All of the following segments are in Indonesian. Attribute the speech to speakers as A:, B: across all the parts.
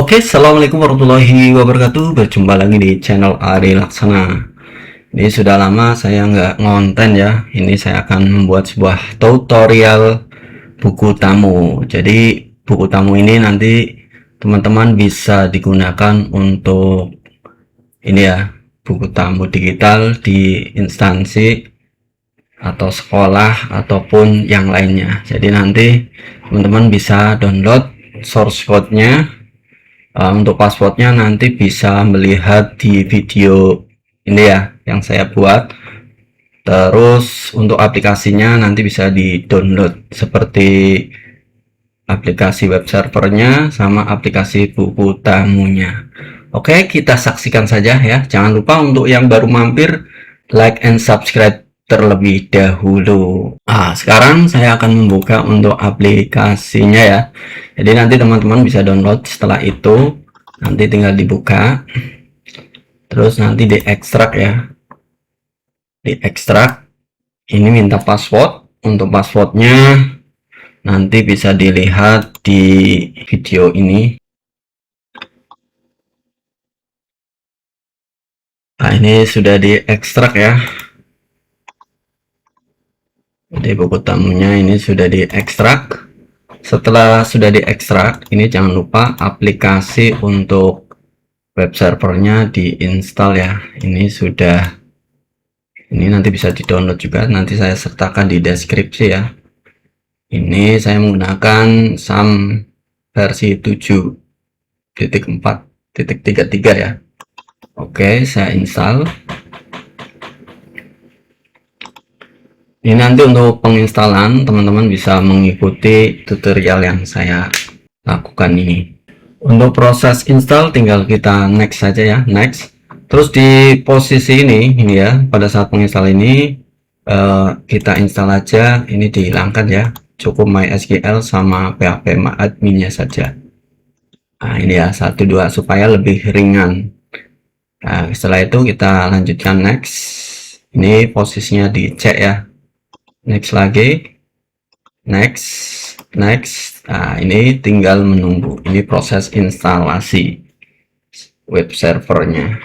A: Oke, assalamualaikum warahmatullahi wabarakatuh. Berjumpa lagi di channel Ari Laksana. Ini sudah lama saya nggak ngonten ya. Ini saya akan membuat sebuah tutorial buku tamu. Jadi buku tamu ini nanti teman-teman bisa digunakan untuk ini ya, buku tamu digital di instansi atau sekolah ataupun yang lainnya. Jadi nanti teman-teman bisa download source code-nya. Untuk passwordnya nanti bisa melihat di video ini ya yang saya buat. Terus untuk aplikasinya nanti bisa di download seperti aplikasi web servernya sama aplikasi buku tamunya. Oke, kita saksikan saja ya. Jangan lupa untuk yang baru mampir, like and subscribe terlebih dahulu. Sekarang saya akan membuka untuk aplikasinya ya. Jadi nanti teman-teman bisa download. Setelah itu nanti tinggal dibuka, terus nanti diekstrak ya. Diekstrak. Ini minta password. Untuk passwordnya nanti bisa dilihat di video ini. Nah, ini sudah diekstrak ya. Jadi buku tamunya ini sudah diekstrak. Setelah sudah diekstrak, ini jangan lupa aplikasi untuk web servernya diinstal ya. Ini sudah, ini nanti bisa di-download juga. Nanti saya sertakan di deskripsi ya. Ini saya menggunakan SAM versi 7.4.33 ya. Oke, saya install. Ini nanti untuk penginstalan teman-teman bisa mengikuti tutorial yang saya lakukan ini. Untuk proses install tinggal kita next saja ya, next. Terus di posisi ini ya, pada saat menginstal ini kita install aja, ini dihilangkan ya, cukup MySQL sama PHP adminnya saja. Nah ini ya, 1 2 supaya lebih ringan. Nah setelah itu kita lanjutkan next. Ini posisinya dicek ya, next lagi, next. Nah ini tinggal menunggu, ini proses instalasi web servernya.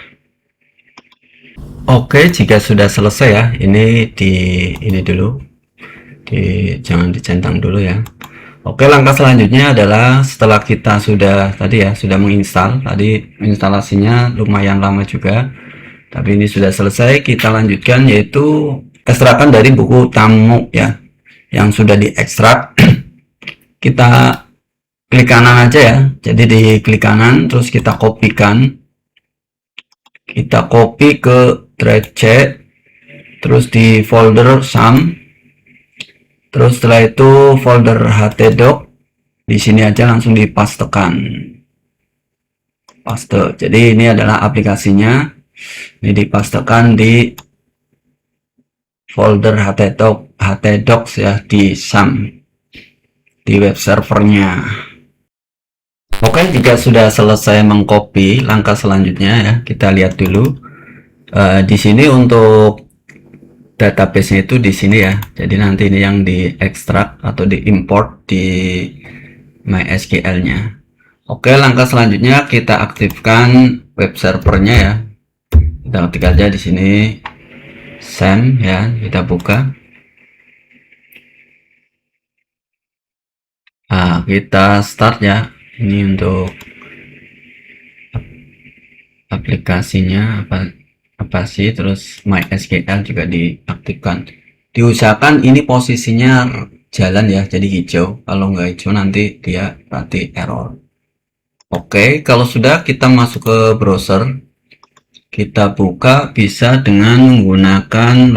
A: Oke, jika sudah selesai ya, ini dulu, jangan dicentang dulu ya. Oke, langkah selanjutnya adalah setelah kita sudah tadi ya, sudah menginstal, tadi instalasinya lumayan lama juga, tapi ini sudah selesai. Kita lanjutkan yaitu ekstrakan dari buku tamu ya, yang sudah diekstrak. Kita klik kanan aja ya, jadi di klik kanan terus kita kopikan, kita copy ke drive C, terus di folder SAM, terus setelah itu folder htdoc, di sini aja langsung dipastekan, paste. Jadi ini adalah aplikasinya, ini dipastekan di folder htdocs ya, di SAM, di web servernya. Oke, jika sudah selesai mengcopy, langkah selanjutnya ya, kita lihat dulu. Di sini untuk database-nya itu di sini ya. Jadi nanti ini yang diekstrak atau diimport di MySQL-nya. Oke, langkah selanjutnya kita aktifkan web servernya ya. Kita ketik aja di sini SAM ya, kita buka. Nah, kita start ya. Ini untuk aplikasinya apa sih, terus MySQL juga diaktifkan. Diusahakan ini posisinya jalan ya, jadi hijau. Kalau nggak hijau nanti dia berarti error. Oke, kalau sudah kita masuk ke browser, kita buka bisa dengan menggunakan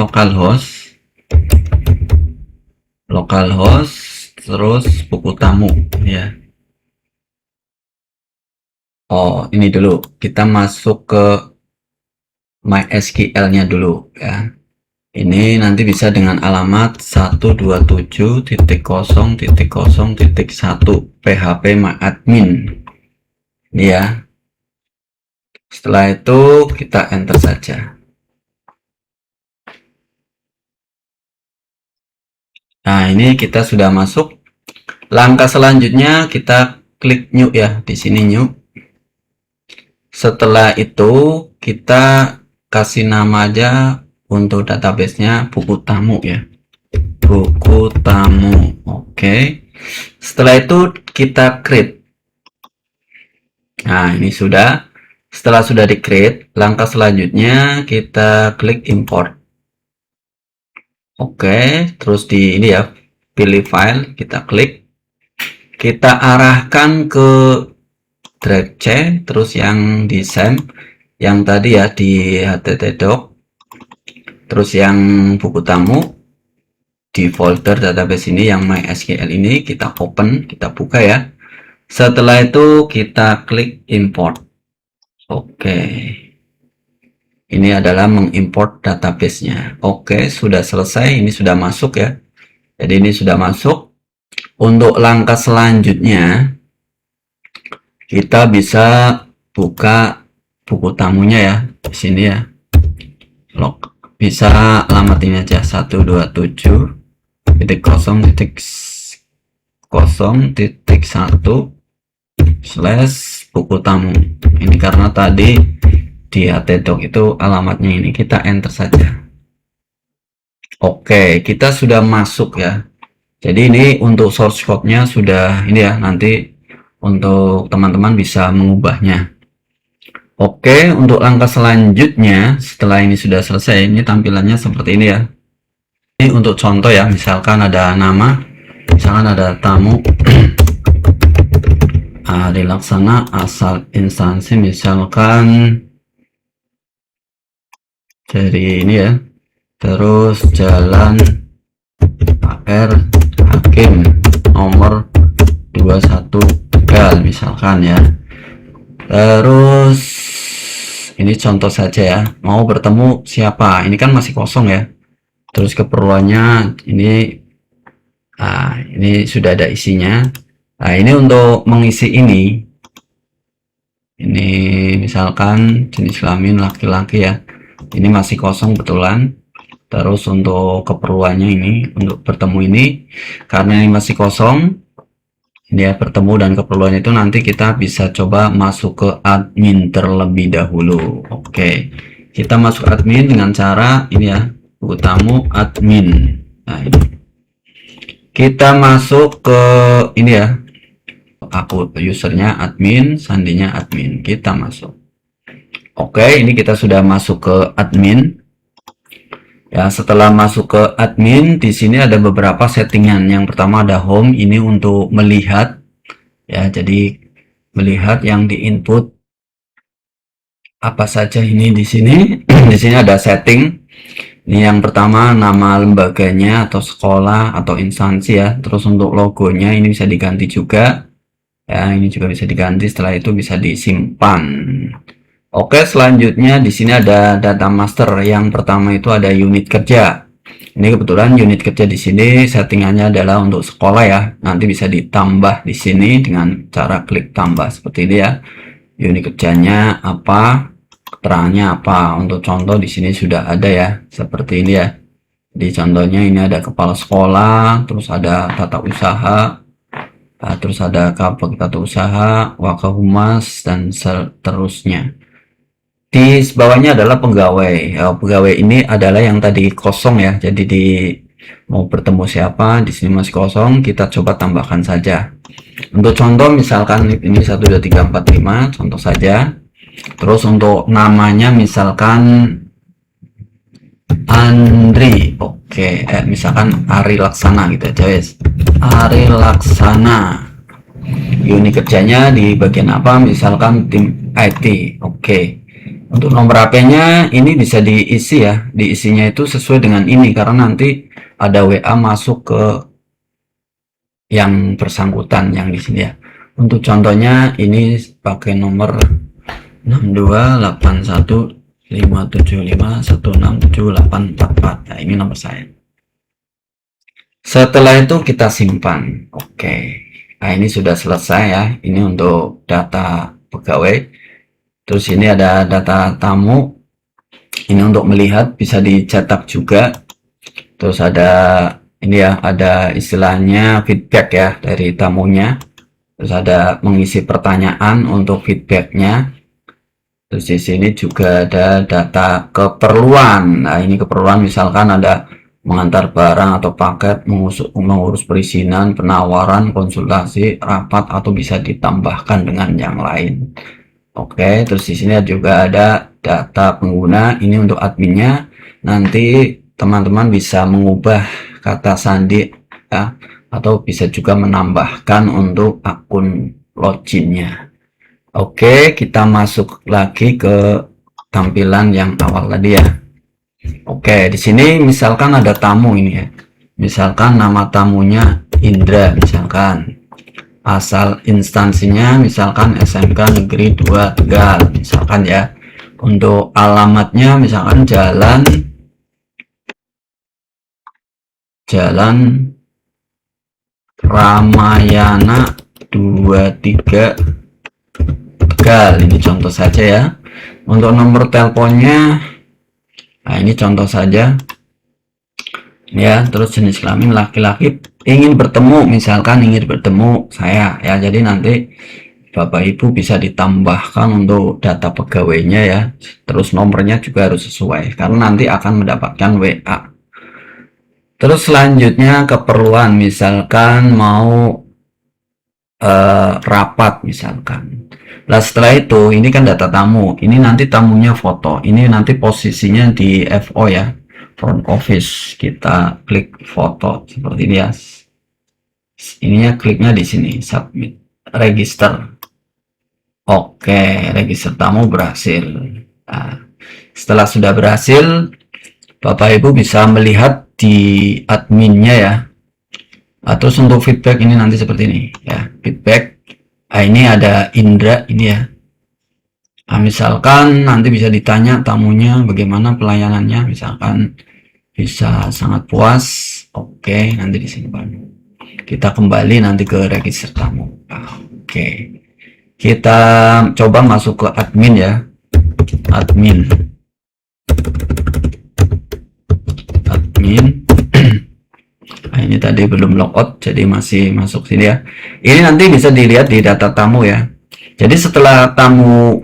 A: localhost terus buku tamu ya. Oh, ini dulu kita masuk ke MySQL-nya dulu ya. Ini nanti bisa dengan alamat 127.0.0.1 php-admin ini ya. Setelah itu kita enter saja. Nah, ini kita sudah masuk. Langkah selanjutnya kita klik new ya, di sini new. Setelah itu kita kasih nama aja untuk databasenya buku tamu ya, buku tamu. Oke, setelah itu kita create. Nah, ini sudah. Setelah sudah di create, langkah selanjutnya kita klik import. Oke, terus di ini ya, pilih file, kita klik, kita arahkan ke drive C, terus yang di SAM, yang tadi ya di htdoc, terus yang buku tamu di folder database ini yang MySQL ini kita open, kita buka ya. Setelah itu kita klik import. Oke, ini adalah mengimport databasenya. Oke, sudah selesai, ini sudah masuk ya. Jadi ini sudah masuk. Untuk langkah selanjutnya kita bisa buka buku tamunya ya di sini ya. Log bisa alamat ini aja 127.0.0.1/buku tamu. Ini karena tadi di htdoc itu alamatnya ini, kita enter saja. Oke, kita sudah masuk ya. Jadi ini untuk source code-nya sudah ini ya, nanti untuk teman-teman bisa mengubahnya. Oke, untuk langkah selanjutnya setelah ini sudah selesai, ini tampilannya seperti ini ya. Ini untuk contoh ya, misalkan ada nama, misalkan ada tamu Ari Laksana, asal instansi misalkan dari ini ya, terus jalan HR Hakim nomor 21 Tegal misalkan ya. Terus ini contoh saja ya, mau bertemu siapa, ini kan masih kosong ya. Terus keperluannya ini sudah ada isinya. Nah, ini untuk mengisi ini misalkan jenis kelamin laki-laki ya, ini masih kosong betulan. Terus untuk keperluannya ini untuk bertemu ini, karena ini masih kosong, ini ya bertemu dan keperluan itu nanti kita bisa coba masuk ke admin terlebih dahulu. Oke, kita masuk admin dengan cara ini ya, buku tamu admin. Nah, ini kita masuk ke ini ya, akun usernya admin, sandinya admin, kita masuk. Oke, ini kita sudah masuk ke admin. Ya, setelah masuk ke admin, di sini ada beberapa settingan. Yang pertama ada home, ini untuk melihat ya, jadi melihat yang diinput apa saja ini di sini. Di sini ada setting. Ini yang pertama nama lembaganya atau sekolah atau instansi ya. Terus untuk logonya ini bisa diganti juga. Ya, ini juga bisa diganti, setelah itu bisa disimpan. Oke, selanjutnya di sini ada data master. Yang pertama itu ada unit kerja. Ini kebetulan unit kerja di sini settingannya adalah untuk sekolah ya. Nanti bisa ditambah di sini dengan cara klik tambah seperti ini ya. Unit kerjanya apa, keterangannya apa. Untuk contoh di sini sudah ada ya, seperti ini ya. Di contohnya ini ada kepala sekolah, terus ada tata usaha, terus ada kabak tata usaha, wakahumas, dan seterusnya. Di bawahnya adalah pegawai. Pegawai ini adalah yang tadi kosong ya. Jadi mau bertemu siapa, di sini masih kosong, kita coba tambahkan saja. Untuk contoh misalkan ini 1 2 3 4 5, contoh saja. Terus untuk namanya misalkan Andri. Oke, misalkan Ari Laksana gitu aja guys. Ari Laksana. Unit kerjanya di bagian apa? Misalkan tim IT. Oke. Untuk nomor HP-nya ini bisa diisi ya, diisinya itu sesuai dengan ini karena nanti ada WA masuk ke yang bersangkutan yang di sini ya. Untuk contohnya ini pakai nomor 628157575167844. Nah, ini nomor saya. Setelah itu kita simpan. Oke. Nah, ini sudah selesai ya. Ini untuk data pegawai. Terus ini ada data tamu, ini untuk melihat, bisa dicetak juga. Terus ada ini ya, ada istilahnya feedback ya dari tamunya. Terus ada mengisi pertanyaan untuk feedbacknya. Terus di sini juga ada data keperluan. Nah, ini keperluan misalkan ada mengantar barang atau paket, mengurus perizinan, penawaran, konsultasi, rapat, atau bisa ditambahkan dengan yang lain. Oke, terus di sini juga ada data pengguna. Ini untuk adminnya. Nanti teman-teman bisa mengubah kata sandi ya, atau bisa juga menambahkan untuk akun loginnya. Oke, kita masuk lagi ke tampilan yang awal tadi ya. Oke, di sini misalkan ada tamu ini ya. Misalkan nama tamunya Indra misalkan. Asal instansinya misalkan SMK Negeri 2 Tegal misalkan ya. Untuk alamatnya misalkan Jalan Ramayana 23 Tegal, ini contoh saja ya. Untuk nomor teleponnya, nah ini contoh saja ya. Terus jenis kelamin laki-laki, ingin bertemu misalkan ingin bertemu saya ya. Jadi nanti Bapak Ibu bisa ditambahkan untuk data pegawainya ya. Terus nomornya juga harus sesuai karena nanti akan mendapatkan WA. Terus selanjutnya keperluan misalkan mau rapat misalkan. Nah setelah itu ini kan data tamu, ini nanti tamunya foto, ini nanti posisinya di FO ya, front office. Kita klik foto seperti ini ya. Ininya kliknya di sini submit, register. Oke, register tamu berhasil. Nah, setelah sudah berhasil, Bapak Ibu bisa melihat di adminnya ya. Terus untuk feedback ini nanti seperti ini ya, feedback. Nah, ini ada Indra ini ya. Nah, misalkan nanti bisa ditanya tamunya bagaimana pelayanannya, misalkan bisa sangat puas. Oke, nanti disimpan. Kita kembali nanti ke register tamu. Oke, kita coba masuk ke admin ya. Admin. Nah, ini tadi belum logout jadi masih masuk sini ya. Ini nanti bisa dilihat di data tamu ya. Jadi setelah tamu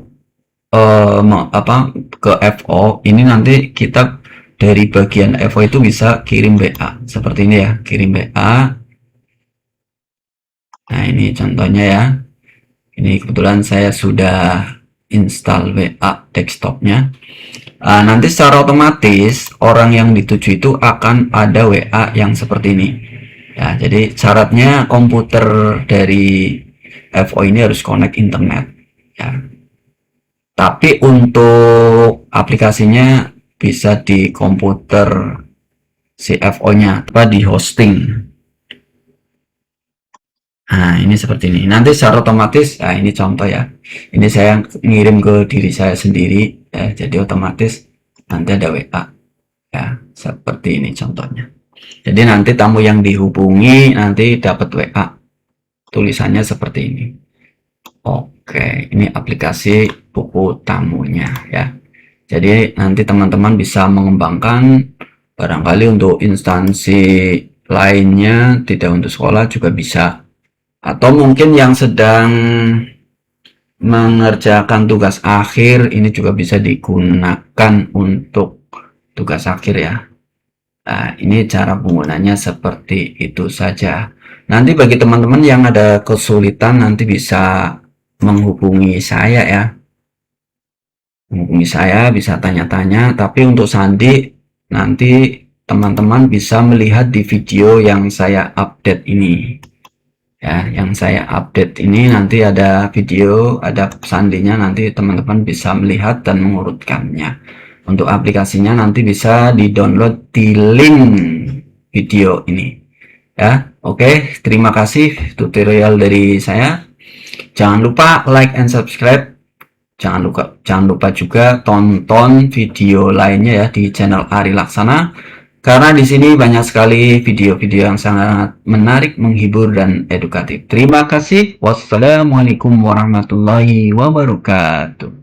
A: ke FO, ini nanti kita dari bagian FO itu bisa kirim WA seperti ini ya, kirim WA. Nah, ini contohnya ya. Ini kebetulan saya sudah install WA desktopnya. Nanti secara otomatis orang yang dituju itu akan ada WA yang seperti ini ya. Jadi syaratnya komputer dari FO ini harus connect internet ya. Tapi untuk aplikasinya bisa di komputer si FO nya di hosting. Nah, ini seperti ini. Nanti secara otomatis, nah ini contoh ya. Ini saya ngirim ke diri saya sendiri ya, jadi otomatis nanti ada WA ya, seperti ini contohnya. Jadi nanti tamu yang dihubungi nanti dapat WA. Tulisannya seperti ini. Oke, ini aplikasi buku tamunya ya. Jadi nanti teman-teman bisa mengembangkan barangkali untuk instansi lainnya, tidak untuk sekolah juga bisa. Atau mungkin yang sedang mengerjakan tugas akhir ini juga bisa digunakan untuk tugas akhir ya. Nah, ini cara penggunanya seperti itu saja. Nanti bagi teman-teman yang ada kesulitan nanti bisa menghubungi saya ya. Menghubungi saya bisa tanya-tanya, tapi untuk sandi nanti teman-teman bisa melihat di video yang saya update ini. Ya, yang saya update ini nanti ada video, ada sandinya, nanti teman-teman bisa melihat dan mengurutkannya. Untuk aplikasinya nanti bisa di-download di link video ini. Ya, oke, terima kasih tutorial dari saya. Jangan lupa like and subscribe. Jangan lupa juga tonton video lainnya ya di channel Ari Laksana. Karena di sini banyak sekali video-video yang sangat menarik, menghibur, dan edukatif. Terima kasih. Wassalamualaikum warahmatullahi wabarakatuh.